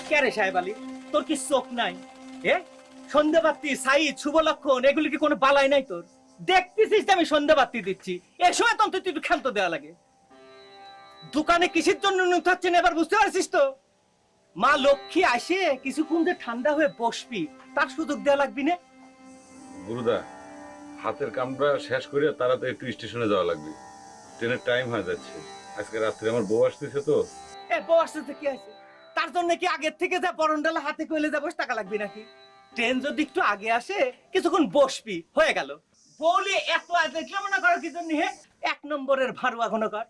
কে রে সাহেব আলী, তোর কি চোখ নাই? সন্ধ্যাবাতি সাইদ শুভ লক্ষণ এগুলি কি কোনো বালাই নাই তোর? দেখতেছিস আমি সন্ধ্যাবাতি দিচ্ছি, এর সময় তো অন্তত একটু ক্ষান্ত দেওয়া লাগে। দোকানে কিসের জন্য নুতাচ্ছেন এবার বুঝতে পারছিস তো? মা লক্ষ্মী আসে কিছুক্ষণ যে ঠান্ডা হয়ে বসবি তার সুযোগ দেওয়া লাগবি না? গুরুদা, হাতের কামটা শেষ করে তাড়াতাড়ি একটু স্টেশনে যাওয়া লাগবে, ট্রেনের টাইম হয়ে যাচ্ছে। আজকে রাত্রে আমার বউ আসতেছে তো। বউ আসতে কি আছে? তার জন্য কি আগের থেকে যা বরণডালা হাতে কইলে যা বসে টাকা লাগবে নাকি? ট্রেন যদি একটু আগে আসে কিছুক্ষণ বসবি, হয়ে গেল। বউলি এত দেখলে মনে করো কি জন্য? এক নম্বরের ভারুয়া ঘন কর।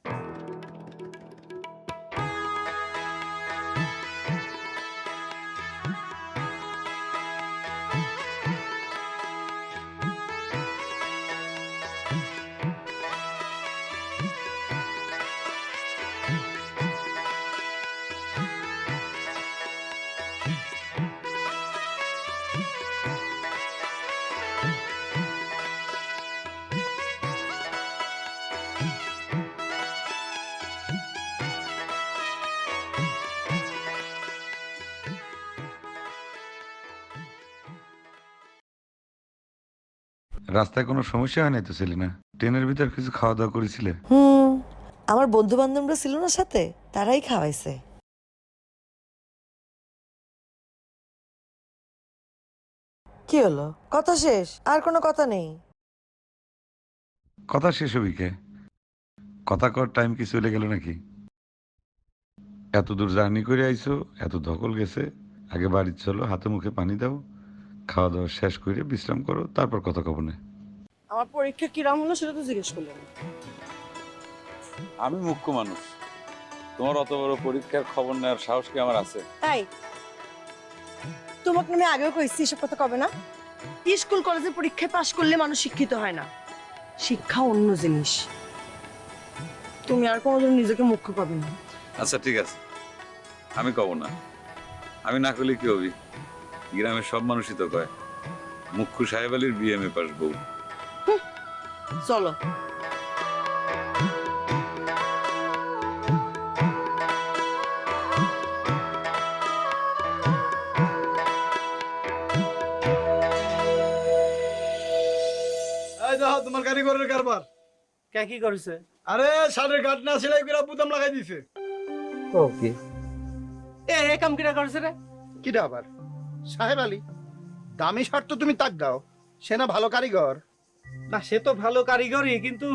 রাস্তায় কোনো সমস্যা হয় নাই তো সেলিনা? ট্রেনের ভিতর কিছু খাওয়া দাওয়া করেছিলে? আমার বন্ধু বান্ধবরা ছিল না সাথে, তারাই খাওয়াইছে। কি হলো, কথা শেষ? আর কোনো কথা নেই? কথা শেষ হবি কে? কথা কর টাইম কি চলে গেল নাকি? এত দূর জার্নি করে আইছো, এত ধকল গেছে, আগে বাড়ি চলো, হাতে মুখে পানি দাও, খাওয়া দাওয়া শেষ করে বিশ্রাম করো, তারপর কথা কব না। আমার পরীক্ষা কিরাম হলো সেটা তো জিজ্ঞেস করলেন। আমি মুখ্য মানুষ, তোমার অত বড় পরীক্ষার খবর নেওয়ার সাহস কি আমার আছে? তাই তোমাকে আমি আগেও কইছি এসব কথা কবে না। স্কুল কলেজের পরীক্ষায় পাশ করলে মানুষ শিক্ষিত হয় না, শিক্ষা অন্য জিনিস। তুমি আর কোনোদিন নিজেকে মুখ্য পাবে না। আচ্ছা ঠিক আছে, আমি কব না। আমি না করলে কি হবি? গ্রামের সব মানুষই তো কয় মুখ্য সাহেব আলীর বিএমএ পাস বউ। চলো। তোমার কারিগরের কারবার কে কি করেছে? আরে শাড়ির গাঁট না সেলাই করে বুতাম লাগাই দিছে। ওকে, এ কাম কিরা করেছে রে? কিটা আবার? সাহেব আলী, দামি শার্ট তো তুমি তাক দাও, সে না ভালো কারিগর? না সে তো ভালো কারিগরই, কিন্তু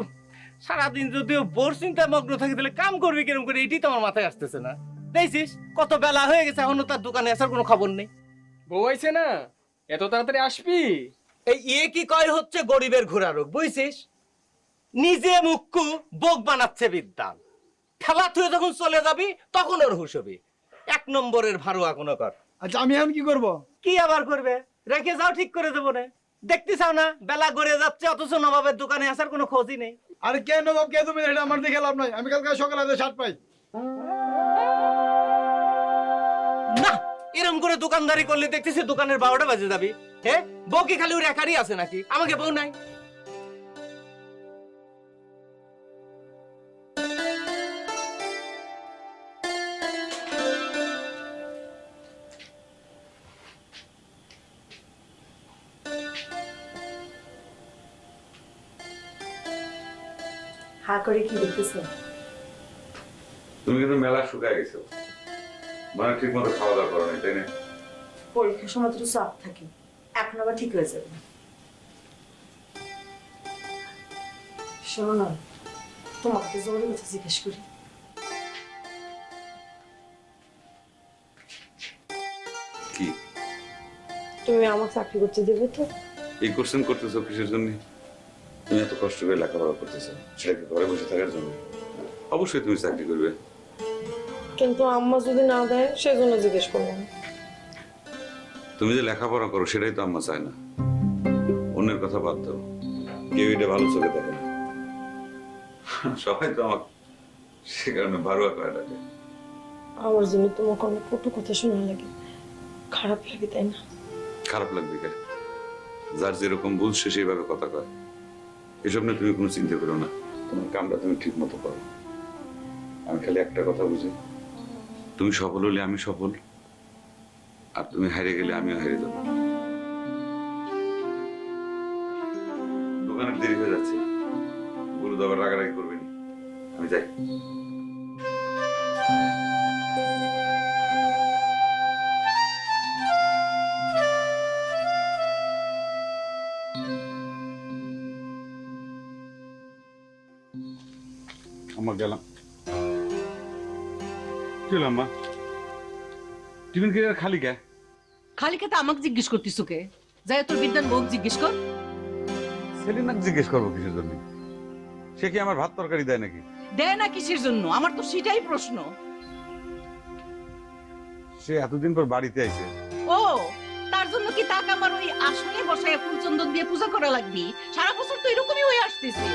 সারাদিন যদিও বোর চিন্তায় মগ্ন থাকে তাহলে কাম করবি কিরম করে এটাই তো আমার মাথায় আসতেছে না। দেখছিস কত বেলা হয়ে গেছে, এখনো তার দোকানে আসার কোনো খবর নেই। বউ আইছে না, এত তাড়াতাড়ি আসবি? এই কি কয় হচ্ছে গরিবের ঘোড়া রোগ, বুঝছিস? নিজে মুক্কু বোক বানাচ্ছে বিদ্যান, খেলা তুই যখন চলে যাবি তখন ওর হুশ হবি। এক নম্বরের ভারুয়া কোনো কর। আচ্ছা আমি এখন কি করব? কি আবার করবে? রেখে যাও, ঠিক করে দেবো না। দেখতে চাও না বেলা গড়ে যাচ্ছে, অথচ নবাবের দোকানে আসার কোনো খোঁজই নেই। আরে কেন বাব, কে তুমি? এটা আমার দেখে লাভ নাই, আমি কালকে সকালে শার্ট পাই। না এরকম করে দোকানদারি করলে দেখতেছি দোকানের 12টা বাজে যাবি। হ্যাঁ, বউ কি খালি ওর একারই আছে নাকি? আমাকে বউ নাই? হা করে কি দেখতেছো? তুমি কিন্তু মেলা শুকায় গেছো, মানে ঠিক মতো খাওয়া দাওয়া করো না, তাই না? পরীক্ষার সময় তো চাপ থাকে, এখন আবার ঠিক হয়ে যাবে। শোনো না, তোমাকে জোরে কথা জিজ্ঞেস করি। কি তুমি আমার চাকরি করতে দেবে তো? এই কোশ্চেন করতেছো কিসের জন্য? তুমি এত কষ্ট করে লেখাপড়া করতেছো, সেটা কি ঘরে বসে থাকার জন্য? অবশ্যই তুমি চাকরি করবে। কিন্তু আম্মা যদি না দেয় সেজন্য জিজ্ঞেস করলাম। তুমি যে লেখাপড়া করো সেটাই তো আম্মা চায় না। অন্যের কথা বাদ দাও, কেউ এটা ভালো চোখে দেখে না। সবাই তো আমাকে সে কারণে বারোয়া করে ডাকে। আমার জন্য তোমাকে অনেক কটু কথা শোনা লাগে, খারাপ লাগে তাই না? খারাপ লাগবে কে? যার যেরকম ভুল সে সেইভাবে কথা কয়। এসব নিয়ে তুমি কোনো চিন্তা করো না, তোমার কামটা তুমি ঠিক মতো করো। আমি খালি একটা কথা বুঝি, তুমি সফল হলে আমি সফল, আর তুমি হারিয়ে গেলে আমিও হারিয়ে যাবো। দোকানের দেরি হয়ে যাচ্ছে, গুরু দাবার রাগারাগি করবে না, আমি যাই। আমার গেলাম। গেলাম মা, টিফিন খেয়ে আর খালি কে? খালি খেতে আমাকে জিজ্ঞেস করতিস কে? যাই তোর বিদ্যান বউক জিজ্ঞেস কর। সেলিনাকে জিজ্ঞেস করবো কিসের জন্য? সে কি আমার ভাত তরকারি দেয় নাকি? দেয় না কিসের জন্য? আমার তো সেটাই প্রশ্ন। সে এতদিন পর বাড়িতে আইছে। ও, তার জন্য কি তাকে আমার ওই আসনে বসায় ফুল চন্দন দিয়ে পূজা করা লাগবে? সারা বছর তো এরকমই হয়ে আসতেছে।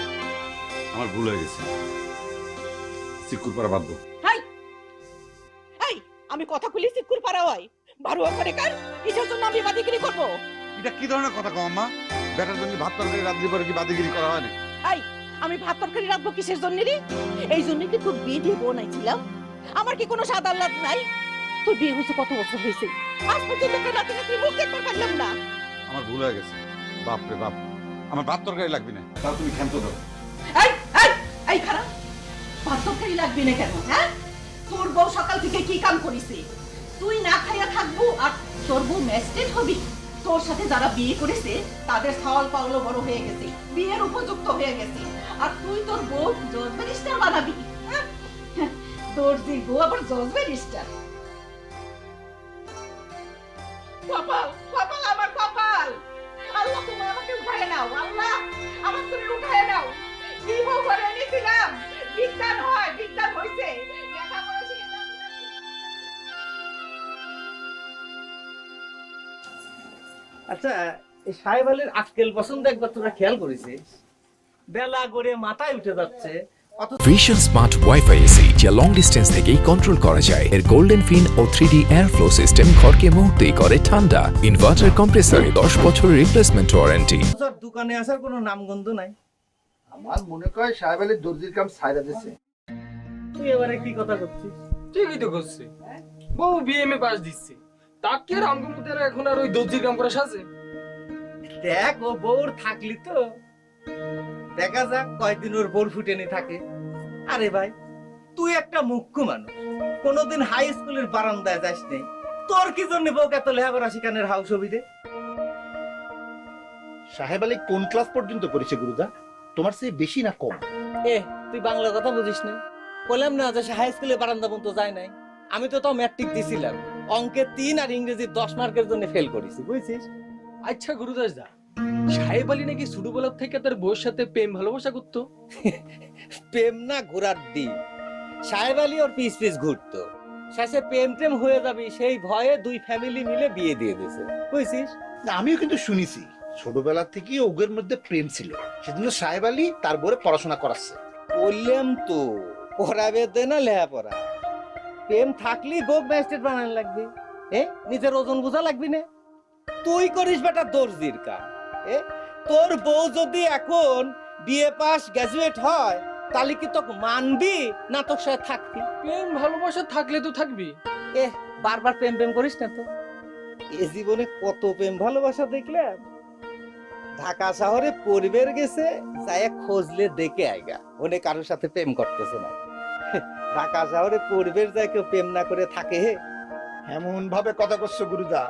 আমার ভুল হয়ে গেছে, চিকুর পাড়া বাঁধবো। হাই এই, আমি কথা কইলি সিকুর পাড়া হয় বারুয়া করে কার কিসের জন্য আমি বাদিগিরি করব? এটা কি ধরনের কথা কও আম্মা? বেটার জন্য ভাত তরকারি রাত্রি পরে কি বাদিগিরি করা হয় না? এই, আমি ভাত তরকারি রাখবো কিসের জন্য রে? এই জন্য কি তোর বিয়ে দিয়ে বানাইছিলাম? আমার কি কোনো স্বাদ আহ্লাদ নাই? তোর বিয়ে হয়েছে কত বছর হয়েছে, আজ পর্যন্ত একটা রাতে রাতে মুখ দেখতে পারলাম না। আমার ভুল হয়ে গেছে, বাপ রে বাপ। আমার ভাত তরকারি লাগবে না, তাও তুমি ক্ষান্ত দাও। এই এই এই খারাপ, ভাত তরকারি লাগবে না কেন? হ্যাঁ, তোর বউ সকাল থেকে কি কাম করিছে? তুই না খাইয়া থাকবো আর তোর বউ ম্যাস্টেড হবি? তোর সাথে যারা বিয়ে করেছে তাদের ছাওয়াল পাওলো বড় হয়ে গেছে, বিয়ের উপযুক্ত হয়ে গেছে, আর তুই তোর বউ জজ ব্যারিস্টার বানাবি? হ্যাঁ? তোর যে বউ আবার জজ ব্যারিস্টার? কপাল কপাল আমার কপাল! আল্লাহ তুমি আমাকে উঠায় নাও, আল্লাহ আমার তুমি উঠায় নাও। কি বউ করে এনেছিলাম, বিজ্ঞান হয়, বিজ্ঞান হইছে, লেখাপড়া শিখে যাচ্ছি। আচ্ছা, এই সাহেব আলীর আক্কেল পছন্দ একবার তোরা খেয়াল করেছিস? বেলা করে মাথায় উঠে যাচ্ছে, অথচ ভিশন স্মার্ট ওয়াইফাই এসি যা লং ডিস্টেন্স থেকেই কন্ট্রোল করা যায়। এর গোল্ডেন ফিন ও 3D এয়ার ফ্লো সিস্টেম ঘরকে মুহূর্তেই করে ঠান্ডা। ইনভার্টার কম্প্রেসরে 10 বছরের রিপ্লেসমেন্ট ওয়ারেন্টি। দোকানে আসার কোনো নামগন্ধ নাই। আমার মনে হয় সাহেব আলীর দর্জির কাম ছাইরা দিছে। তুই এবারে কি কথা করছিস? ঠিকই তো করছে, বউ বিএমএ পাস দিচ্ছে, তাকে আর আমগো মধ্যে এখন আর ওই দর্জির কাম করা সাজে? দেখ, ও বউর থাকলি তো দেখা যাক কয়দিন ওর বোর ফুটেনি থাকে। আরে ভাই, তুই একটা মুখ্য মানুষ, কোনোদিন হাই স্কুলের বারান্দায় যাস নেই, তোর কি জন্য বউকে এত লেখাপড়া শিখানোর হাউস হবি রে? সাহেব আলী কোন ক্লাস পর্যন্ত করেছে গুরুদা? তোমার চেয়ে বেশি না কম? এ, তুই বাংলা কথা বুঝিস না? বললাম না যে হাই স্কুলে বারান্দা পর্যন্ত যায় নাই। আমি তো তাও ম্যাট্রিক দিছিলাম, অঙ্কে 3 আর ইংরেজি 10 মার্কের জন্য ফেল করেছি, বুঝছিস? আচ্ছা গুরুদাস দা, সাহেব আলী নাকি ছোটবেলা থেকে তার বউয়ের সাথে প্রেম ভালোবাসা করতো? প্রেম না ঘোরার দিন, সাহেব আলী ওর পিস পিস ঘুরতো, শেষে প্রেম টেম হয়ে যাবি সেই ভয়ে 2 ফ্যামিলি মিলে বিয়ে দিয়ে দিয়েছে, বুঝছিস? না, আমিও কিন্তু শুনেছি ছোটবেলা থেকেই ওদের মধ্যে প্রেম ছিল, সেজন্য সাহেব আলী তার বউরে পড়াশোনা করাচ্ছে। বললাম তো, পড়াবে দে না লেখাপড়া। প্রেম থাকলেই বউ ম্যাজিস্ট্রেট বানানো লাগবে, নিজের ওজন বোঝা লাগবি না। তুই করিস বেটা দর্জির কাম, তোর বউ যদি এখন বিএ পাস গ্রাজুয়েট হয় তাহলে কি তোকে মানবি না তোর সাথে থাকবি? প্রেম ভালোবাসা থাকলে তো থাকবি। বারবার প্রেম প্রেম করিস না তো। এ জীবনে কত প্রেম ভালোবাসা দেখলাম, ঢাকা শহরে পরিবার গেছে যাই খোঁজলে দেখে আইগা ওনে কারোর সাথে প্রেম করতেছে না। ঢাকা শহরে পরিবার যায় কেউ প্রেম না করে থাকে? হে, এমন ভাবে কথা করছো গুরুদা,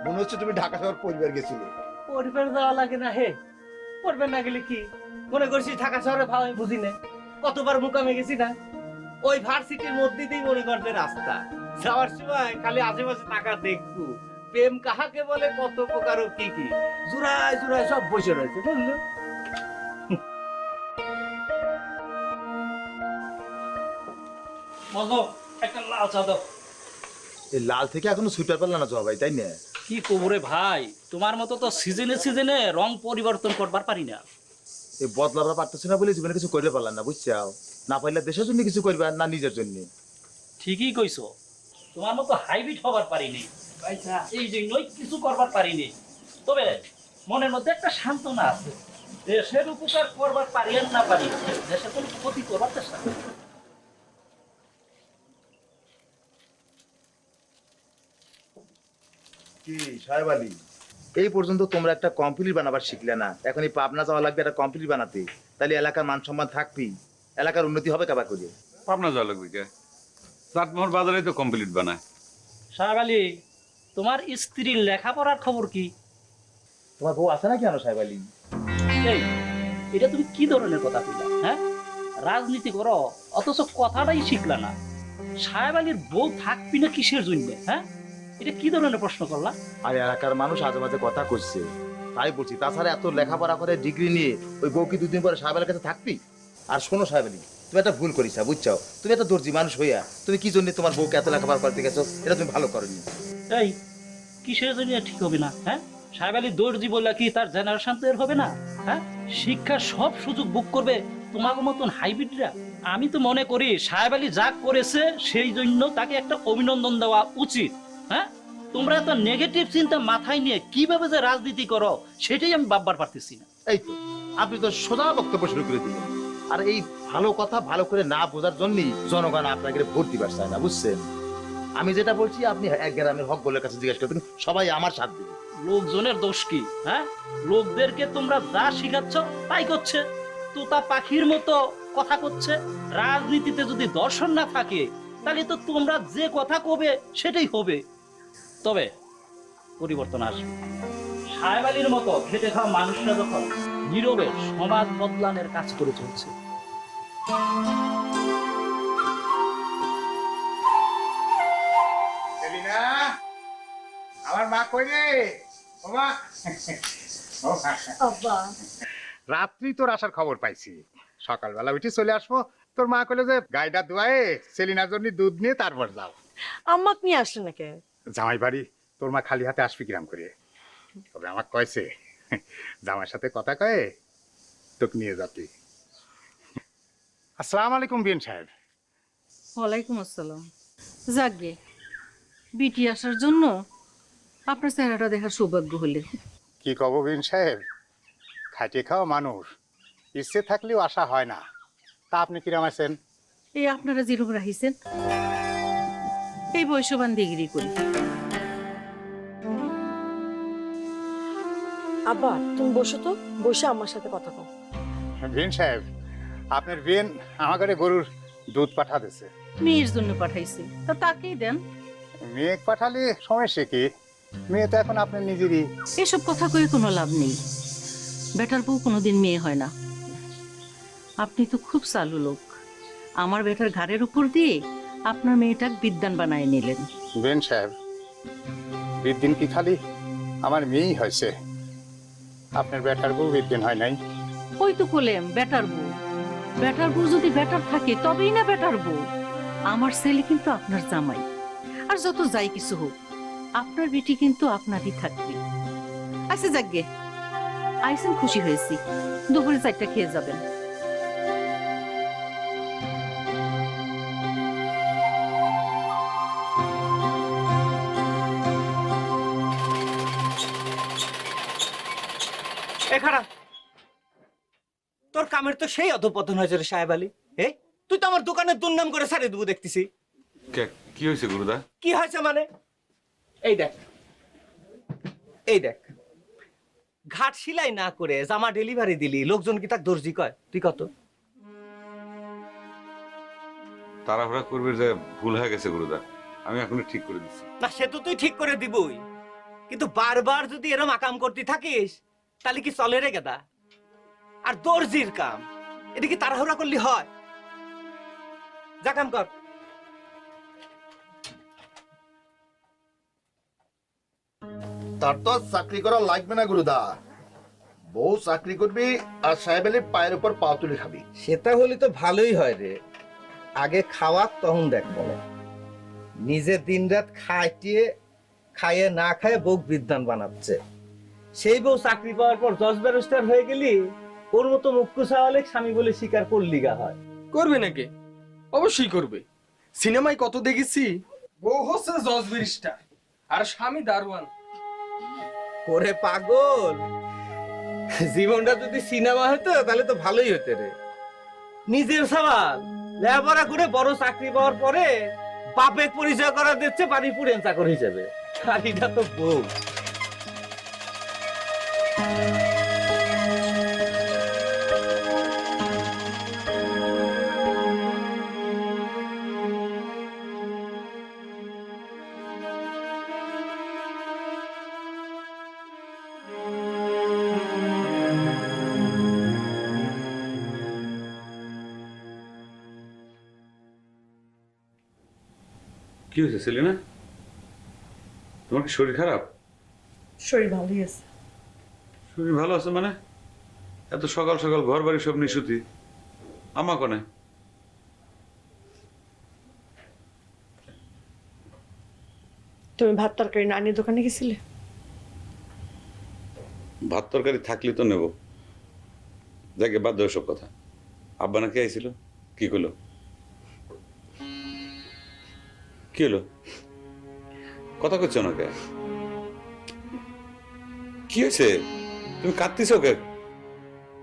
মনে হচ্ছে তুমি ঢাকা শহর পরিবার গেছিলে। পরিবার যাওয়া লাগে না। হে, পরিবার না গেলে কি মনে করছিস ঢাকা শহরে ভাও আমি বুঝি না? কতবার মুকামে গেছি না, ওই ভার্সিটির মধ্যে দিয়ে মনে করতে রাস্তা যাওয়ার সময় খালি আশেপাশে টাকা দেখবো, প্রেম কাহাকে বলে, কত প্রকার ও কি কি জুড়ায় জুড়ায় সব বসে রয়েছে, বুঝলো? মজো একটা লাল চা দাও। এই লাল থেকে এখনো সুইটার পারলা না জবাই, তাই না? কি কবরে ভাই, তোমার মতো তো সিজনে সিজনে রং পরিবর্তন করবার পারি না। এই বদলাবার পারতেছো না বলে জীবনে কিছু করতে পারলাম না, বুঝছাও? না পাইলে দেশের জন্য কিছু করবে না নিজের জন্য। ঠিকই কইছো, তোমার মতো হাইব্রিড হবার পারিনি, এই জন্যই কিছু করবার পারিনি। তবে মনের মধ্যে একটা সান্ত্বনা আছে, দেশের উপকার করবার পারি আর না পারি, দেশের কোনো ক্ষতি করবার চেষ্টা করি। কি সাহেব আলী, এই পর্যন্ত তোমরা একটা কমপ্লিট বানাবার শিখলে না, এখন এই পাবনা যাওয়া লাগবে একটা কমপ্লিট বানাতে, তাহলে এলাকার মান সম্মান থাকবি, এলাকার উন্নতি হবে কাবা করে। পাবনা যাওয়া লাগবে কে? চাটমোহর বাজারে তো কমপ্লিট বানায়। সাহেব আলী, তোমার স্ত্রীর লেখাপড়ার খবর কি? তোমার বউ আছে নাকি আনো সাহেব আলী? এই, এটা তুমি কি ধরনের কথা কইলা? হ্যাঁ, রাজনীতি করো অথচ কথাটাই শিখলা না। সাহেব আলীর বউ থাকবি না কিসের জন্য? হ্যাঁ, এটা কি ধরনের প্রশ্ন করলা? আর এলাকার মানুষ আজে বাজে কথা কইছে, তাই বলছি। তাছাড়া এত লেখাপড়া করে ডিগ্রি নিয়ে ওই বউ কি দুদিন পরে সাহেব আলীর কাছে থাকবি? আর শোনো সাহেব আলী, তুমি একটা ভুল করিস, বুঝছো? তুমি একটা দর্জি মানুষ হইয়া তুমি কি জন্য তোমার বউকে এত লেখাপড়া করতে গেছো, এটা তুমি ভালো করনি। এই, কিসের জন্য ঠিক হবে না? হ্যাঁ, সাহেব আলী দর্জি বললা কি তার জেনারেশন তো এর হবে না? হ্যাঁ, শিক্ষার সব সুযোগ বুক করবে তোমার মতন হাইব্রিডরা? আমি তো মনে করি সাহেব আলী যা করেছে সেই জন্য তাকে একটা অভিনন্দন দেওয়া উচিত। হ্যাঁ, তোমরা এত নেগেটিভ চিন্তা মাথায় নিয়ে কিভাবে যে রাজনীতি করো সেটাই আমি ভাববার পারতেছি না। এই তো আপনি তো সোজা বক্তব্য শুরু করে দিলেন। আর এই ভালো কথা ভালো করে না বোঝার জন্যই জনগণ আপনাকে ভোট দিবার চায় না, বুঝছেন? আমি যেটা বলছি আপনি এক গ্রামের হক বলের কাছে জিজ্ঞেস করবেন, সবাই আমার সাথ দেবে। লোকজনের দোষ কি? হ্যাঁ, লোকদেরকে তোমরা যা শিখাচ্ছ তাই করছে, তোতা পাখির মতো কথা করছে। রাজনীতিতে যদি দর্শন না থাকে তাহলে তো তোমরা যে কথা কবে সেটাই হবে। তবে পরিবর্তন আসবে। সাহেব আলীর মতো খেটে খাওয়া মানুষরা যখন নীরবে সমাজ বদলানোর কাজ করে চলছে। আমার মা কই রে? ও মা, রাত্রি তোর আসার খবর পাইছি, সকালবেলা উঠে চলে আসবো। তোর মা কইলো যে গাইডা দুয়ায়ে সেলিনার জন্য দুধ নিয়ে তারপর যাও। আম্মাক নিয়ে আসলে নাকি? জামাই বাড়ি, তোর মা খালি হাতে আসবি কিরাম করে? তবে আমাকে কয়েছে জামাইয়ের সাথে কথা কয়ে তোকে নিয়ে যাতি। আসসালামু আলাইকুম বিন সাহেব। ওয়ালাইকুম আসসালাম। যাকগে, বিটি আসার জন্য আপনার চেহারাটা দেখার সৌভাগ্য হলে। কি কব বিন সাহেব, খাইতে খাওয়া মানুষ, ইচ্ছে থাকলেও আশা হয় না। তা আপনি কিরাম আছেন? এই আপনারা যেরকম রাখিছেন, এই বৈশ্যবান ডিগ্রি করি। আব্বা তুমি বসো তো, বসে আমার সাথে কথা কও। বিন সাহেব, আপনার বিন আমার ঘরে গরুর দুধ পাঠা দিছে। মেয়ের জন্য পাঠাইছি, তা তাকেই দেন। মেয়ে পাঠালে সমস্যা কি? মেয়ে তো এখন আপনার নিজেরই। এসব কথা কয়ে কোনো লাভ নেই। বেটার বউ কোনোদিন মেয়ে হয় না। আপনি তো খুব চালু লোক, আমার বেটার ঘাড়ের উপর দিয়ে আপনার মেয়েটাকে বিদ্যান বানায় নিলেন। বেন সাহেব, বিদ্দিন কি খালি আমার মেয়েই হয়েছে? আপনার বেটার বউ বিদ্দিন হয় নাই? ওই তো বললাম বেটার বউ। বেটার বউ যদি বেটার থাকে তবেই না বেটার বউ। আমার ছেলে কিন্তু আপনার জামাই, আর যত যাই কিছু হোক আপনার বেটি কিন্তু আপনারই থাকবে। আচ্ছা যাকগে, আইসেন খুশি হয়েছি। দুপুরে 4টা খেয়ে যাবেন। এখানা তোর কামের তো সেই অধপতন হয়েছে রে সাহেব আলী। তুই তো আমার দোকানের দুর্নাম করে ছাড়ে দেবো দেখতেছি। কি হয়েছে গুরুদা? কি হয়েছে মানে? এই দেখ, এই দেখ, ঘাট সিলাই না করে জামা ডেলিভারি দিলি, লোকজন কি তাক দর্জি কয়? তুই কত তাড়াহুড়া করবে যে ভুল হয়ে গেছে গুরুদা, আমি এখনই ঠিক করে দিচ্ছি। না, সে তো তুই ঠিক করে দিবই, কিন্তু বারবার যদি এরম আকাম করতে থাকিস তাহলে কি চলে রে গেদা? আর দর্জির কাম এটা কি তাড়াহুড়া করলি হয়? যা কাম কর। তার তো চাকরি করা লাগবে না গুরুদা, বউ চাকরি করবি আর সাহেব আলীর পায়ের উপর পা তুলে খাবি। সেটা হলে তো ভালোই হয় রে। আগে খাওয়া তখন দেখবো, নিজে দিনরাত খাইয়ে না খায় বউ বিদ্যান বানাচ্ছে। সেই বউ চাকরি পাওয়ার পর জজ ব্যারিস্টার হয়ে গেলি, ওর মতো মুখ্য সাওয়ালে স্বামী বলে স্বীকার করলি গা হয়। করবে নাকি? অবশ্যই করবে। সিনেমায় কত দেখেছি, বউ হচ্ছে জজ ব্যারিস্টার আর স্বামী দারোয়ান। করে পাগল, জীবনটা যদি সিনেমা হতো তাহলে তো ভালোই হতো রে। নিজের সওয়াল লেখাপড়া করে বড় চাকরি পাওয়ার পরে বাপের পরিচয় করা দিচ্ছে বাড়ি পুরেন চাকর হিসেবে। শাড়িটা তো বউ। কি হয়েছে সেলিনা? তোমার কি শরীর খারাপ? শরীর ভালোই আছে। শরীর ভালো আছে মানে? এত সকাল সকাল ঘর বাড়ি সব নিশুতি, আমা কনে? তুমি ভাত তরকারি না নিয়ে দোকানে গেছিলে? ভাত তরকারি থাকলে তো নেব, যাকে বাদ দেওয়া সব কথা। আব্বা নাকি আইছিল, কি করলো? কি হলো? কথা করছো না কে? কি হয়েছে? তুমি কাঁদতেছো কে?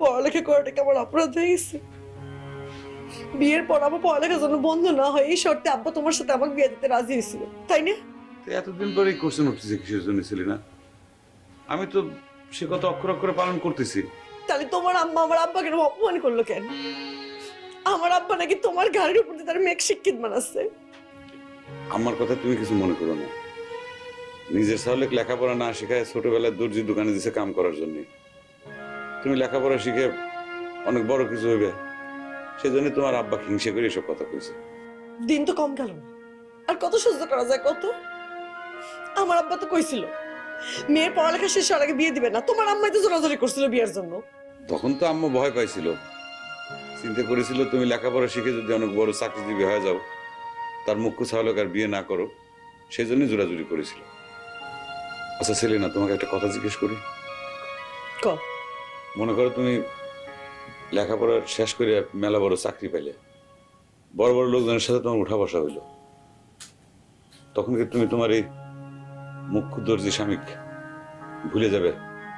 পড়ালেখা করাটা কেমন অপরাধ হয়ে গেছে? বিয়ের পর আমার পড়ালেখার জন্য বন্ধ না হয় এই শর্তে আব্বা তোমার সাথে আমাকে বিয়ে দিতে রাজি হয়েছিল, তাই না? এতদিন পরে এই কোশ্চেন উঠতেছে কিসের জন্য ছিলি না? আমি তো সে কথা অক্ষর অক্ষরে পালন করতেছি। তাহলে তোমার আম্মা আমার আব্বাকে এরকম অপমান করলো কেন? আমার আব্বা নাকি তোমার গাড়ির উপর দিয়ে তার মেয়েকে শিক্ষিত বানাচ্ছে। আমার কথা তুমি কিছু মনে করো না। নিজের সাহলে লেখাপড়া না শেখায় ছোটবেলায় দর্জির দোকানে দিছে কাম করার জন্য। তুমি লেখাপড়া শিখে অনেক বড় কিছু হইবে, সেজন্য তোমার আব্বা হিংসে করে এসব কথা কইছে। দিন তো কম গেল না, আর কত সহ্য করা যায় কত? আমার আব্বা তো কইছিল মেয়ের পড়ালেখা শেষ হওয়ার আগে বিয়ে দিবে না, তোমার আম্মাই তো জোরাজোরি করছিল বিয়ের জন্য। তখন তো আম্মা ভয় পাইছিল, চিন্তা করেছিল তুমি লেখাপড়া শিখে যদি অনেক বড় চাকরিজীবী হয়ে যাও, তার মুখ্য ছাহলক আর বিয়ে না করো, সেই জন্যই জোরাজুরি করেছিল। আচ্ছা সেলিনা, তোমাকে একটা কথা জিজ্ঞেস করি। মনে করো তুমি লেখাপড়া শেষ করে মেলা বড় চাকরি পাইলে, বড় বড় লোকজনের সাথে তোমার উঠা বসা হইলো, তখন কি তুমি তোমার এই মুখ্য দর্জি স্বামীক ভুলে যাবে?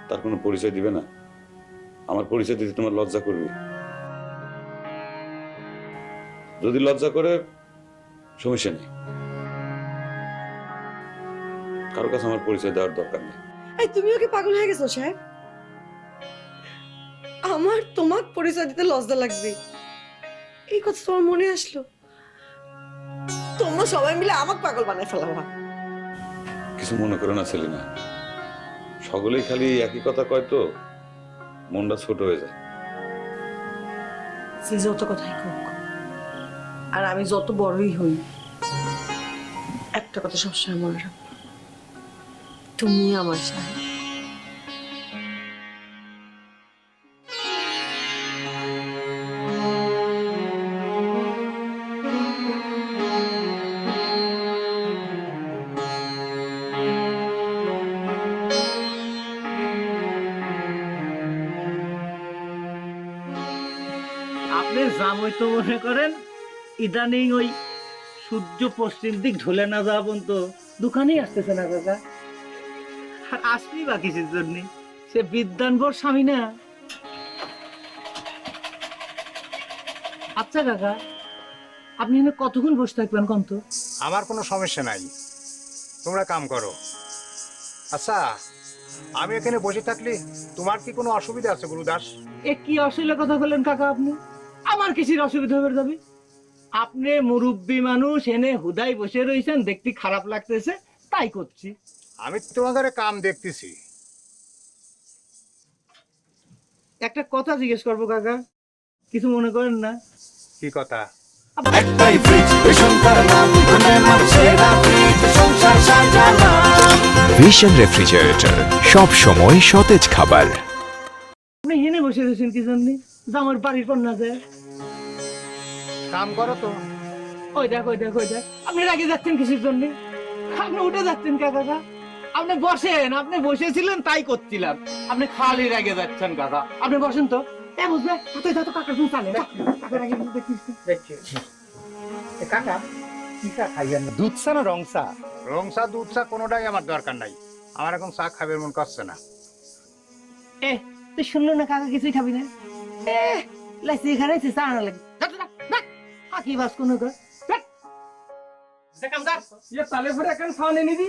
তার কোনো পরিচয় দিবে না? আমার পরিচয় দিতে তোমার লজ্জা করবে? যদি লজ্জা করে সমস্যা নেই, কারো কাছে আমার পরিচয় দেওয়ার দরকার নেই। এই তুমিও কি পাগল হয়ে গেছো সাহেব? আমার তোমাক পরিচয় দিতে লজ্জা লাগবে, এই কথা তোমার মনে আসলো? তোমরা সবাই মিলে আমাকে পাগল বানায় ফেলাবা। কিছু মনে করো না সেলিনা, সকলেই খালি একই কথা কয় তো মনটা ছোট হয়ে যায়। সে যত কথাই হোক আর আমি যত বড়ই হই, একটা কথা সবসময় মনে রাখবো, তুমি আমার সাহেব। আপনি জামাই তো মনে করেন ইদানিং ওই সূর্য পশ্চিম দিক ঢলে না যাওয়া পর্যন্ত দোকানেই আসতেছে না কাকা। আর আসবি বা কিসের জন্য? সে বিদ্যানভর স্বামী না। আচ্ছা কাকা, আপনি এখানে কতক্ষণ বসে থাকবেন কন্ত? আমার কোনো সমস্যা নাই, তোমরা কাম করো। আচ্ছা, আমি এখানে বসে থাকলে তোমার কি কোনো অসুবিধা আছে গুরুদাস? এ কি অসুবিধার কথা বললেন কাকা আপনি? আমার কিসের অসুবিধা হয়ে যাবে? আপনি মুরব্বী মানুষ, এনে হুদাই বসে রয়েছেন, দেখতে খারাপ লাগতেছে তাই করছি। আমি তোমাদের কাম দেখতেছি। একটা কথা জিজ্ঞেস করবো কাকা, কিছু মনে করেন না? কি কথা? একটাই ফ্রিজ, ভীষণকার নাম, ধনের মানুষেরা ফ্রিজ, সংসার সাজালাম। ভিশন রেফ্রিজারেটর, সব সময় সতেজ খাবার। আপনি এনে বসে রয়েছেন কি জন্য? আমার বাড়ির পর না যায় কাম করো তো। ওই দেখ ওই দেখ ওই দেখ, আপনি রাগে যাচ্ছেন কিসের জন্য? আপনি উঠে যাচ্ছেন কাকা। আপনি বসেন, আপনি বসেছিলেন তাই করছিলাম, আপনি খালি রাগে যাচ্ছেন কাকা। আপনি বসেন তো। এ বুঝলে কোথায় যা তো কাকা তুমি চালে কাকা রাগে দেখছি। কাকা কি চা খাইবেন? দুধ চা না রং চা? রং চা দুধ চা কোনোটাই আমার দরকার নাই, আমার এখন চা খাবে মন করছে না। এ তুই শুনলো না কাকা কিছুই খাবি না? এ লাইসি এখানে চা না লাগে কি বাস কোনো কর দেখাম দা। ये ताले भरे कन खाने नहीं दी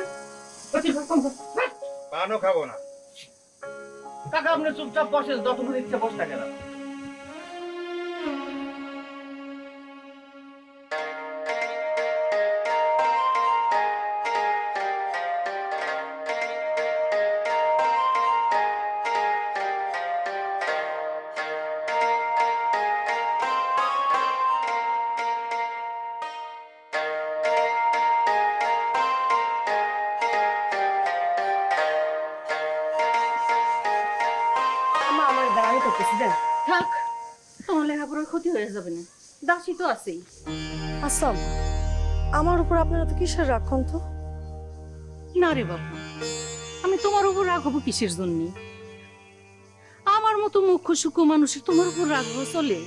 পানও খাবো না। কাকা আপনি চুপচাপ বসেন, যতক্ষণ ইচ্ছে বসে থাকে না। আম্মা আমার দাঁড়াই করতেছি দেন। থাক, তোমার লেখাপড়ার ক্ষতি হয়ে যাবে না, দাসী তো আছেই। আসাম, আমার উপর আপনারা তো কিসের রাখুন তো? না রে বাবু, আমি তোমার উপর রাখবো কিসের জন্য? আমার মতো মুখ্য সূক্ষ্ম মানুষের তোমার উপর রাখবো চলে?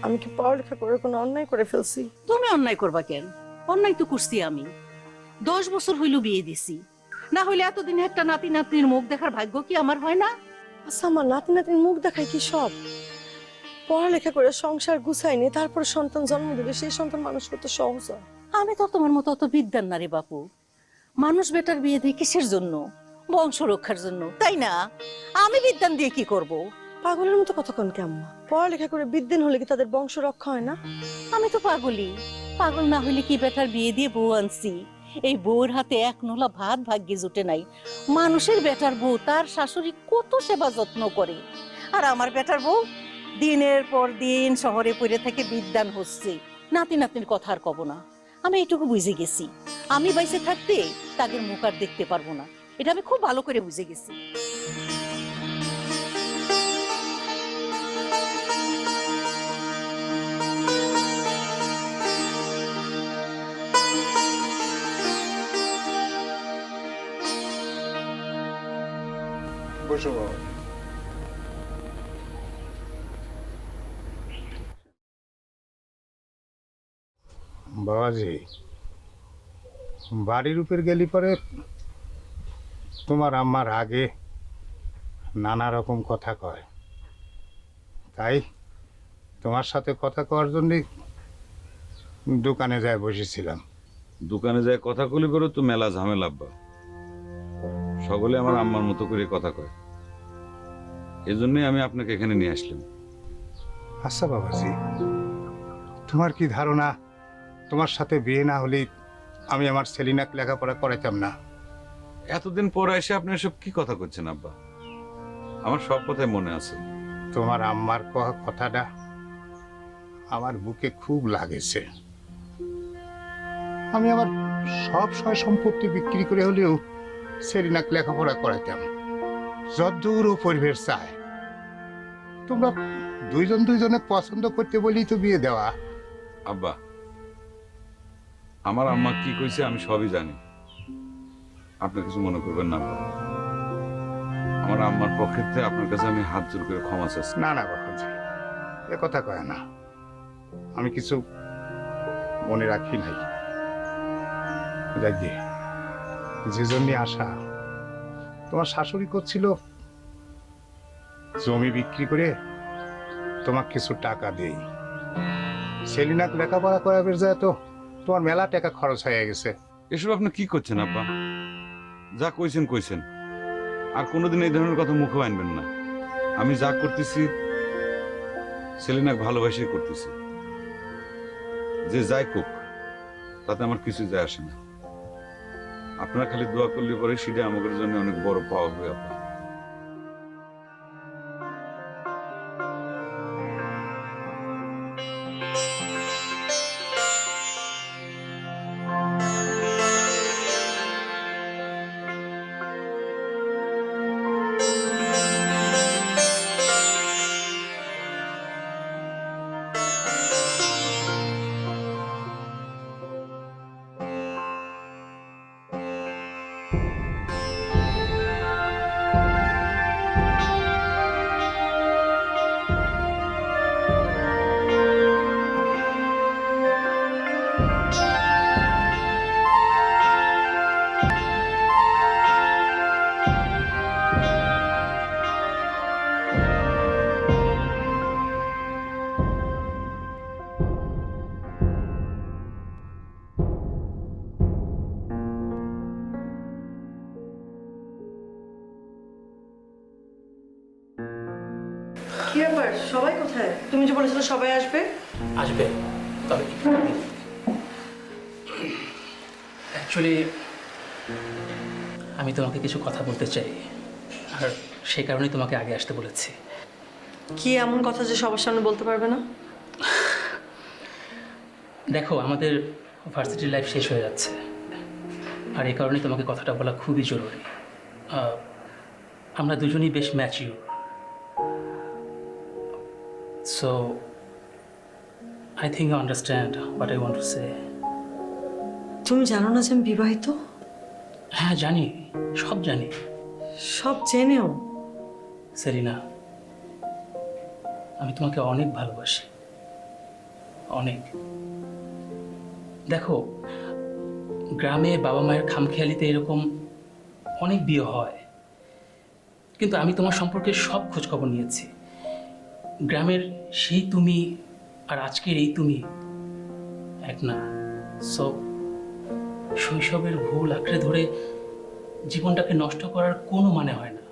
আমি কি পড়ালেখা করে কোনো অন্যায় করে ফেলছি? তুমি অন্যায় করবা কেন? অন্যায় তো করছি আমি। 10 বছর হইল বিয়ে দিছি, না হইলে এতদিন একটা নাতি নাতনির মুখ দেখার ভাগ্য কি আমার হয় না? আচ্ছা, আমার নাতি নাতির মুখ দেখায় কি সব? পড়ালেখা করে সংসার গুছাইনি, তারপর সন্তান জন্ম দিলে সেই সন্তান মানুষ করতে সহজ হয়। আমি তো তোমার মতো অত বিদ্যান না রে বাপু। মানুষ বেটার বিয়ে দিয়ে কিসের জন্য? বংশ রক্ষার জন্য, তাই না? আমি বিদ্যান দিয়ে কি করব? পাগলের মতো কথা কন কেমন? পড়ালেখা করে বিদ্যান হলে কি তাদের বংশ রক্ষা হয় না? আমি তো পাগলই। পাগল না হইলে কি বেটার বিয়ে দিয়ে বউ আনছি? এই বউর হাতে এক নোলা ভাত ভাগ্যে জুটে নাই। মানুষের বেটার বউ তার শাশুড়ি কত সেবা যত্ন করে, আর আমার বেটার বউ দিনের পর দিন শহরে পড়ে থেকে বিদ্যান হচ্ছে। নাতি নাতনির কথা আর কব না। আমি এইটুকু বুঝে গেছি, আমি বাইসে থাকতে তাদের মুখ আর দেখতে পারবো না। এটা আমি খুব ভালো করে বুঝে গেছি। বসো বাবা। বাবাজি, বাড়ির উপর গেলি পরে তোমার আম্মার আগে নানা রকম কথা কয়, তাই তোমার সাথে কথা কওয়ার জন্যে দোকানে যায় বসেছিলাম। দোকানে যায় কথা কলি করে তো মেলা ঝামেলা আব্বা। সকলে আমার আম্মার মতো করে কথা কয়, এজন্যই আমি আপনাকে এখানে নিয়ে আসলাম। আচ্ছা বাবাজি, তোমার কি ধারণা তোমার সাথে বিয়ে না হলে আমি আমার সেলিনাকে লেখাপড়া করাইতাম না? এতদিন পর এসে আপনি এসব কি কথা করছেন আব্বা? আমার সব কথাই মনে আছে। তোমার আম্মার কথাটা আমার বুকে খুব লাগেছে। আমি আমার সব সয় সম্পত্তি বিক্রি করে হলেও সেলিনাকে লেখাপড়া করাইতাম, যদ্দূর ও পরিবেশ চায়। তোমরা দুইজনে পছন্দ করতে বলেই তো বিয়ে দেওয়া। আব্বা, আমার আম্মা কি কইছে আমি সবই জানি, আপনি কিছু মনে করবেন না আব্বা। আমার আম্মার পক্ষে আপনার কাছে আমি হাত জোর করে ক্ষমা চাচ্ছি। না না বাবাজি, এ কথা কয় না, আমি কিছু মনে রাখি নাই। যাই, যে জন্য আসা, তোমার শাশুড়ি করছিল জমি বিক্রি করে তোমাকে কিছু টাকা দেই। সেলিনাকে লেখাপড়া করাবে যায় তো তোমার মেলা টাকা খরচ হয়ে গেছে। এসব আপনি কি করছেন আব্বা? যা কইছেন কইছেন, আর কোনোদিন এই ধরনের কথা মুখে আনবেন না। আমি যা করতেছি সেলিনাকে ভালোবাসি করতেছি। যে যাই কোক তাতে আমার কিছু যায় আসে না। আপনারা খালি দোয়া করলে পরে সেটা আমাদের জন্য অনেক বড় পাওয়া হবে আব্বা। ব্যাপার সবাই কোথায়? তুমি যে বলেছিলে সবাই আসবে। আসবে, তবে অ্যাকচুয়ালি আমি তোমাকে কিছু কথা বলতে চাই, আর সেই কারণেই তোমাকে আগে আসতে বলেছি। কি এমন কথা যে সবার সামনে বলতে পারবে না? দেখো, আমাদের ভার্সিটির লাইফ শেষ হয়ে যাচ্ছে, আর এই কারণে তোমাকে কথাটা বলা খুবই জরুরি। আমরা দুজনেই বেশ mature, so I think you understand what I want to say. তুমি জানো না যে আমি বিবাহিত? হ্যাঁ জানি, সব জানি। সব জেনেও? সেলিনা, আমি তোমাকে অনেক ভালোবাসি, অনেক। দেখো, গ্রামে বাবা মায়ের খামখেয়ালিতে এরকম অনেক বিয়ে হয়, কিন্তু আমি তোমার সম্পর্কে সব খোঁজ খবর নিয়েছি। গ্রামের সেই তুমি আর আজকের এই তুমি এক না। সো শৈশবের ভুল আঁকড়ে ধরে জীবনটাকে নষ্ট করার কোনো মানে হয় না।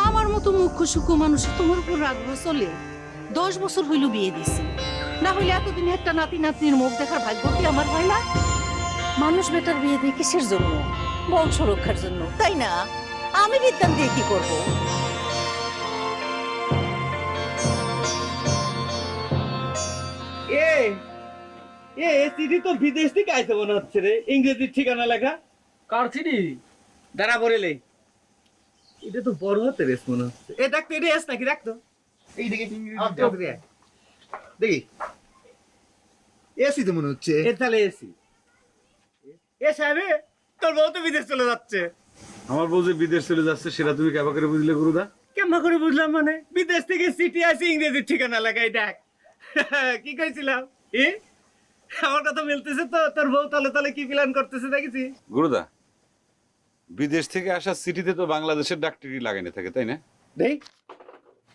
আমার মতো মুখ্য সূক্ষ্ম মানুষ তোমার উপর রাখবো চলে? 10 বছর হইল বিয়ে দিছি, না হইলে এতদিন একটা নাতি নাতনির মুখ দেখার ভাগ্য কি আমার হয় না? মানুষ বেটার বিয়ে দিয়ে কিসের জন্য? বংশ রক্ষার জন্য, তাই না? আমি বিদ্যান দিয়ে কি করবো? এ এ চিঠি তো বিদেশ থেকে আইতে মনে হচ্ছে রে, ইংরেজির ঠিকানা লেখা। কার চিঠি? দাঁড়া বলেলে, এটা তো বড় হাতের এস মনে হচ্ছে। এ দেখ তো, এটা এস নাকি? দেখ তো এই দেখি দেখি এসি তো মনে হচ্ছে। এ তাহলে এসি। এ সাহেব, তোর বউ তো বিদেশ চলে যাচ্ছে। আমার বউ যে বিদেশ চলে যাচ্ছে সেটা তুমি কেবা করে বুঝলে গুরুদা? কেমন করে বুঝলাম মানে? বিদেশ থেকে চিঠি আসে, ইংরেজির ঠিকানা লাগাই। দেখ কি কইছিলাম, এ আমার কথা মিলতেছে তো। তোর বউ তালে তালে কি প্ল্যান করতেছে দেখেছি? গুরুদা, বিদেশ থেকে আসা চিঠিতে তো বাংলাদেশের ডাকটিকি লাগানো থাকে, তাই না? দেই,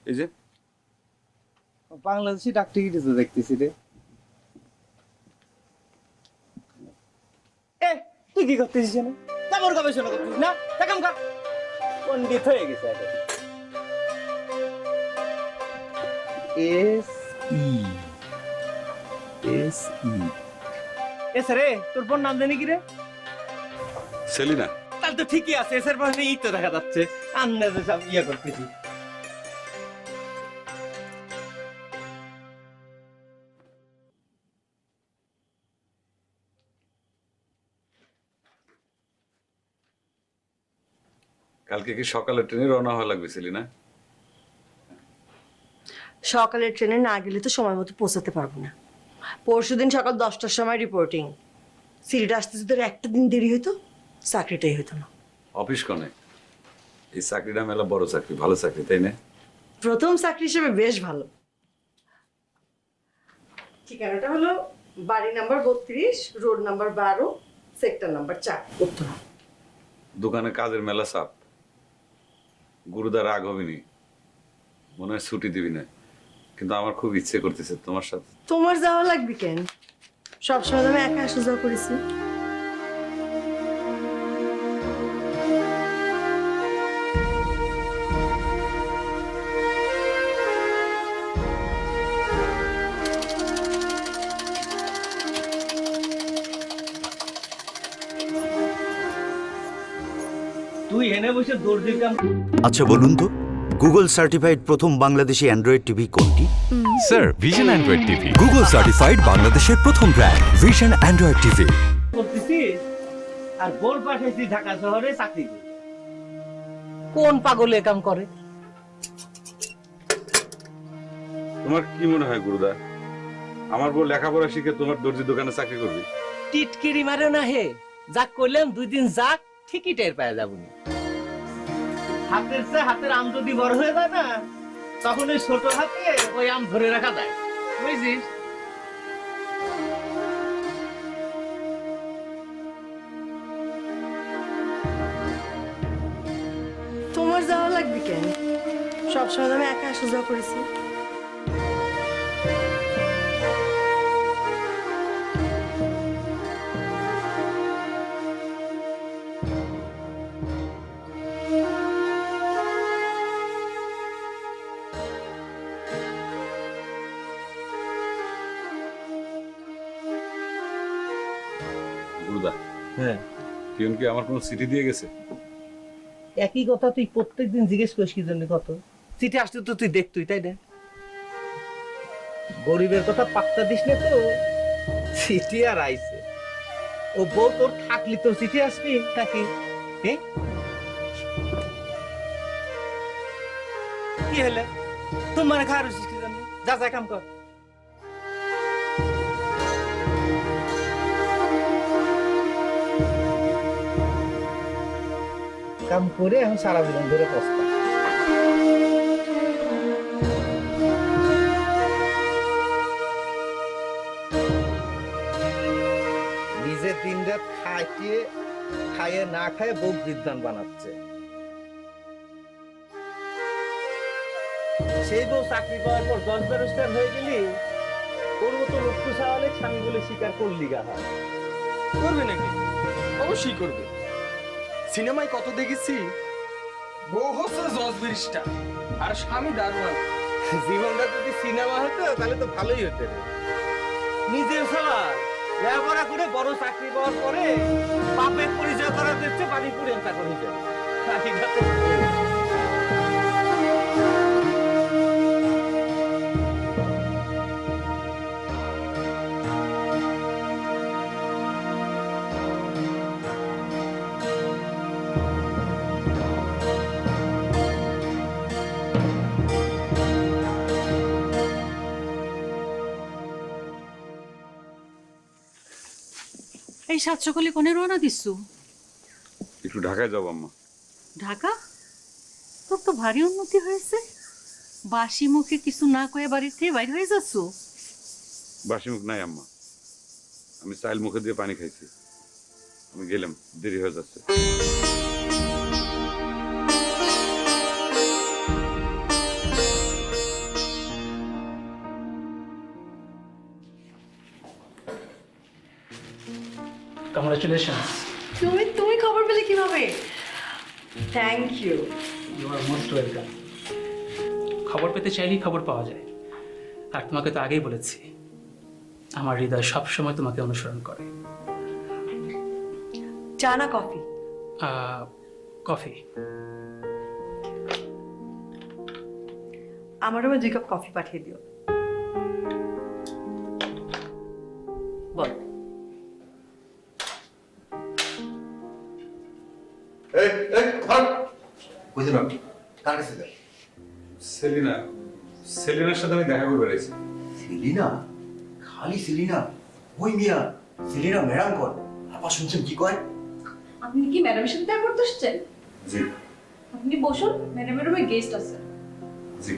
এই যে বাংলাদেশি ডাক টিকিট তো দেখতেছি রে। এ তুই কি করতেছিস না? তেমন গবেষণা করতেছিস না? দেখাম কা পণ্ডিত হয়ে গেছে আগে। S E S E S রে, তোর বোন নাম জানি কি রে? সেলিনা। তাহলে তো ঠিকই আছে, এসের পাশে ই তো দেখা যাচ্ছে। আন্দাজে সব ইয়ে করতেছি। কালকে কি সকালে ট্রেনে রওনা হওয়া লাগবে সেলিনা? সকালের ট্রেনে না গেলে তো সময় মতো পৌঁছাতে পারবো না। পরশুদিন সকাল 10টার সময় রিপোর্টিং। সিরিটা আসতে যদি একটা দিন দেরি হতো, চাকরিটাই হতো না। অফিস কনে? এই চাকরিটা মেলা বড় চাকরি, ভালো চাকরি, তাই না? প্রথম চাকরি হিসেবে বেশ ভালো। ঠিকানাটা হলো বাড়ি number 32, road number 12, sector number 4, Uttara. দোকানে কাজের মেলা চাপ। গুরুদা রাগ হবিনি, মনে হয় ছুটি দিবি না, কিন্তু আমার খুব ইচ্ছে করতেছে তোমার সাথে। তোমার যাওয়া লাগবে কেন? সবসময় আমি একা আসা যাওয়া করেছি। তুই এনে বসে দর্জির কাম। আচ্ছা বলুন তো, গুগল সার্টিফাইড প্রথম বাংলাদেশি অ্যান্ড্রয়েড টিভি কোনটি? Sir, vision Android TV. Google certified বাংলাদেশের প্রথম ব্র্যান্ড ভিশন অ্যান্ড্রয়েড টিভি। করতেছিস আর বল পাঠাইছি ঢাকা শহরে চাকরি করতে। কোন পাগল এ কাম করে? তোমার কি মনে হয় গুরুদা, আমার বউ লেখাপড়া শিখে তোমার দর্জি দোকানে চাকরি করবে? টিটকিরি মারে না হে, যাক করলাম 2 দিন যাক ঠিকই টের পাওয়া যাবনি। হাতের চেয়ে হাতের আম যদি বড় হয়ে যায় না, তখন ওই ছোট হাতে ওই আম ধরে রাখা যায়, বুঝছিস? তোমার যাওয়া লাগবে কেন? সবসময় আমি একা আসা যাওয়া করেছি। হ্যাঁ, পিয়ন কি আমার কোনো চিঠি দিয়ে গেছে? একই কথা তুই প্রত্যেকদিন জিজ্ঞেস করিস কি জন্য? কত চিঠি আসতে তো তুই দেখতুই, তাই না? গরিবের কথা পাত্তা দিস না তো, চিঠি আর আইছে। ও বউ তোর থাকলি তোর চিঠি আসবি নাকি? হ্যাঁ, কি হলে তোমার খাওয়ার কি জন্য? যা যা কাম কর। কাম করে এখন সারা জীবন ধরে পস্তা। নিজে দিন রাত খাইয়ে না খায় বউ বিদ্যান বানাচ্ছে। সেই বউ চাকরি করার পর 10 ব্যারিস্টার হয়ে গেলি, ওর মতো লক্ষ্য সাওয়ালে স্বামী বলে স্বীকার করলি গা। করবে নাকি? অবশ্যই করবে। সিনেমায় কত দেখেছি, বউ হচ্ছে জজ ব্যারিস্টার আর স্বামী দারোয়ান। জীবনটা যদি সিনেমা হতো তাহলে তো ভালোই হতো রে। নিজের সবার লেখাপড়া করে বড় চাকরি পাওয়ার পরে বাপের পরিচয় করা দিচ্ছে পানিপুরের চাকরি হিসেবে। এই সাত সকালে কোনে রওনা দিচ্ছু? একটু ঢাকায় যাবো আম্মা। ঢাকা? তোর তো ভারী উন্নতি হয়েছে। বাসি মুখে কিছু না কয়ে বাড়ির থেকে বাইরে হয়ে যাচ্ছ। বাসি মুখ নাই আম্মা, আমি চাইল মুখে দিয়ে পানি খাইছি। আমি গেলাম, দেরি হয়ে যাচ্ছে। কংগ্রাচুলেশনস। তুমি খবর পেলে কিভাবে? Thank you. You are most welcome. খবর পেতে চাইলেই খবর পাওয়া যায়। আর তোমাকে তো আগেই বলেছি, আমার হৃদয় সবসময় তোমাকে অনুসরণ করে। চা না কফি? কফি। আমার রুমে 2 কাপ কফি পাঠিয়ে দিও। বল। সেলিনার সাথে আমি দেখা করে বেড়াইছি। সেলিনা? খালি সেলিনা? ওই মিয়া সেলিনা ম্যাডাম কর। আপা শুনছেন কি কয়? আপনি কি ম্যাডামের সাথে দেখা করতে এসেছেন? জি আপনি বসুন, ম্যাডামের রুমে গেস্ট আছে। জি।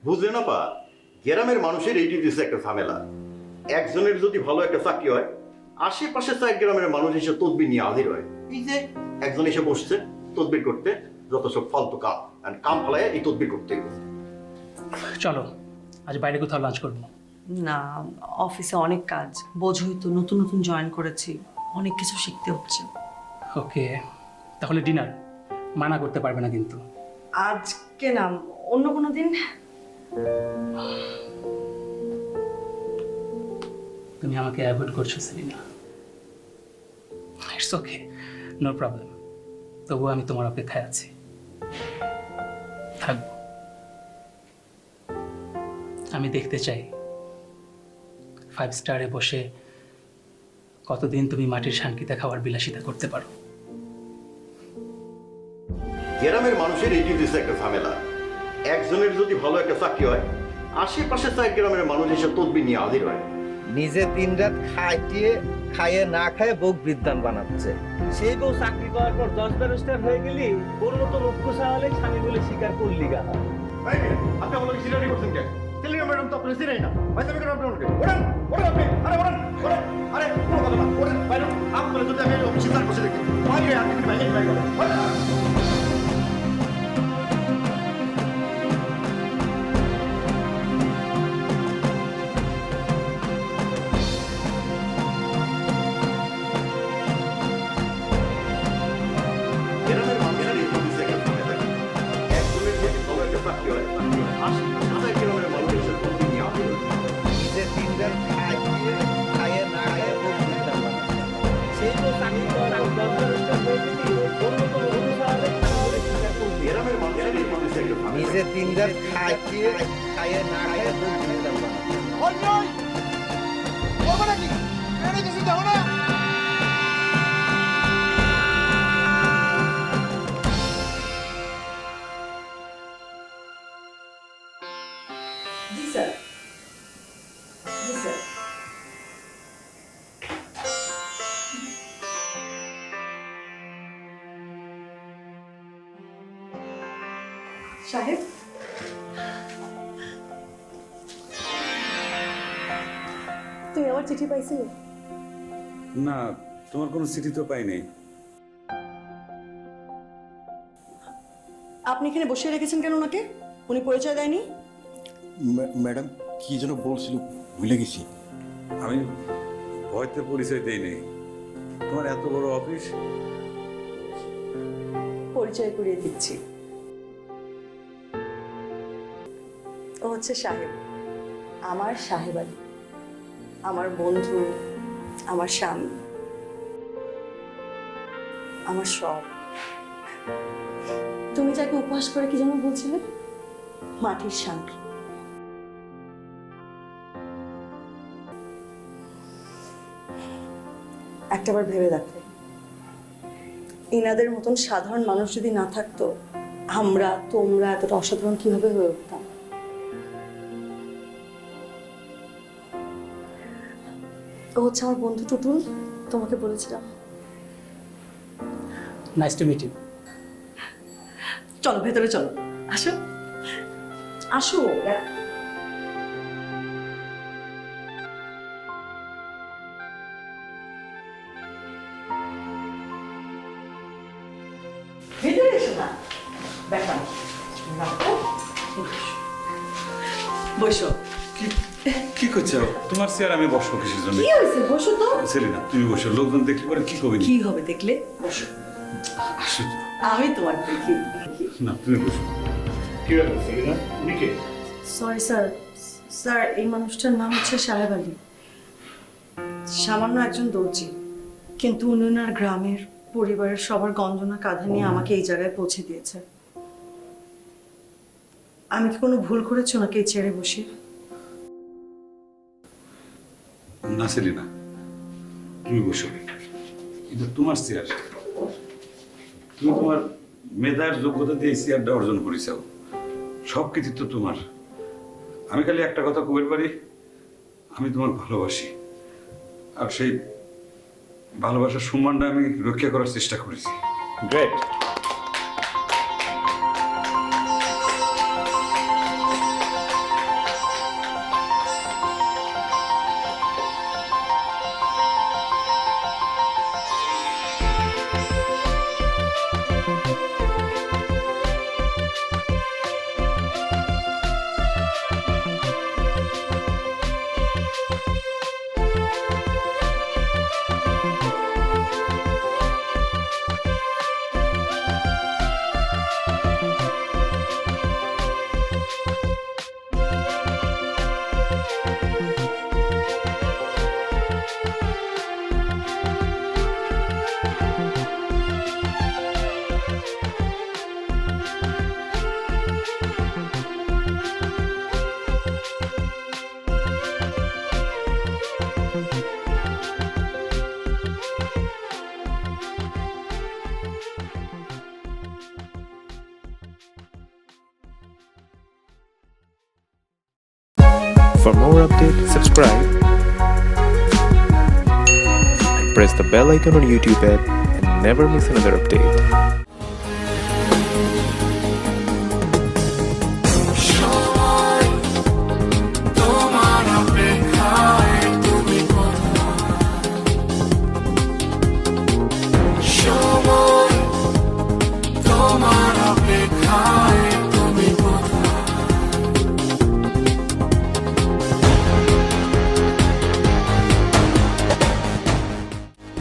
বুঝলেন আপা, গ্রামের মানুষের এইটি দিচ্ছে একটা ঝামেলা। একজনের যদি ভালো একটা চাকরি হয়, আশেপাশে 4 গ্রামের মানুষ এসে তদবির নিয়ে হাজির হয়। এই যে একজন এসে বসছে তদবির করতে, যত সব ফালতু কাম, আর কাম ফলায় এই তদবির করতে। চলো আজ বাইরে কোথাও লাঞ্চ করবো। না, অফিসে অনেক কাজ, বোঝই তো, নতুন নতুন জয়েন করেছি, অনেক কিছু শিখতে হচ্ছে। ওকে, তাহলে ডিনার। মানা করতে পারবে না কিন্তু। আজকে না, অন্য কোনো দিন। তুমি আমাকে অ্যাভয়েড করছো Selina. It's okay, no problem. তবুও আমি তোমার অপেক্ষায় আছি, থাকবো। আমি দেখতে চাই 5 স্টারে বসে কতদিন তুমি মাটির শান্তিতে খাওয়ার বিলাসিতা করতে পারো। গ্রামের মানুষের এইটি দিচ্ছে একটা ঝামেলা। একজনের যদি ভালো একটা চাকরি হয়, আশেপাশে 4 গ্রামের মানুষ এসে তদবির নিয়ে হাজির হয়। নিজে দিন রাত খাইয়ে না খায় বউ বিদ্যান বানাচ্ছে। সেই বউ চাকরি করার পর 10 ব্যারিস্টার হয়ে গেলি, ওর মতো লক্ষ্য সাওয়ালে স্বামী বলে স্বীকার করলি গা। আপনি আমাকে সিনারি করছেন কেন? সেলিনা ম্যাডাম তো আপনি চিনেই না। ভাই তুমি কেন আপনি ওঠেন? ওঠেন, ওঠেন আপনি। আরে ওঠেন, ওঠেন। আরে কোনো কথা না, ওঠেন বাইরে। আপ বলে যদি আমি অফিসে তার বসে দেখি, বাইরে আপনি বাইরে বাইরে করেন। খাইয়ে না খাইয়ে বউ দিতাম না। সেই তো চাকরি করা দরকার গ্রামের মানুষের এই জিনিস একটা ঝামেলা। নিজে দিন রাত খাইয়ে খাইয়ে না খাইয়ে বউ দিতাম না। জি স্যার, জি স্যার। সাহেব, তুমি আমার চিঠি পাইছিলে? না, তোমার কোনো চিঠি তো পাইনি। আপনি এখানে বসিয়ে রেখেছেন কেন ওনাকে? উনি পরিচয় দেয়নি? ম্যাডাম কি যেন বলছিল ভুলে গেছি। আমি ভয়তে পরিচয় দেইনি। তোমার এত বড় অফিস। পরিচয় করিয়ে দিচ্ছি। ও হচ্ছে সাহেব, আমার সাহেব আলী, আমার বন্ধু, আমার স্বামী, আমার সব। তুমি যাকে উপহাস করে কি যেন বলছিলে? মাটির শান্তি। একটাবার ভেবে দেখো, ইনাদের মতন সাধারণ মানুষ যদি না থাকতো, আমরা তোমরা এতটা অসাধারণ কিভাবে হয়ে উঠতাম? ও হচ্ছে আমার বন্ধু টুটুল, তোমাকে বলেছিলাম। Nice to meet you. চলো ভেতরে চলো, আসো আসো। ভেতরে এসো না, দেখা বসো। কি করছো? তোমার চেয়ার আমি বসবো কিসের জন্য? কি হয়েছে? বসো তো। সেলিনা, তুমি বসো। লোকজন দেখলে পরে কি কবি? কি হবে দেখলে? বসো। আসো। আমি তোমার দেখি। না, তুমি বসো। কি ব্যাপার সেলিনা? উনি কে? সরি স্যার, স্যার এই মানুষটার নাম হচ্ছে সাহেব আলী। সামান্য একজন দর্জি, কিন্তু উনি ওনার গ্রামের পরিবারের সবার গঞ্জনা কাঁধে নিয়ে আমাকে এই জায়গায় পৌঁছে দিয়েছে। আমি কি কোনো ভুল করেছি ওনাকে এই ছেড়ে বসে? না সেলিনা, তুমি বসো। এটা তোমার চেয়ার। তুমি তোমার মেধার যোগ্যতা দিয়ে এই চেয়ারটা অর্জন করেছাও। সব কৃতিত্ব তোমার। আমি খালি একটা কথা কবের পারি, আমি তোমার ভালোবাসি, আর সেই ভালোবাসার সম্মানটা আমি রক্ষা করার চেষ্টা করেছি। Great. For more updates, subscribe and press the bell icon on YouTube app and never miss another update.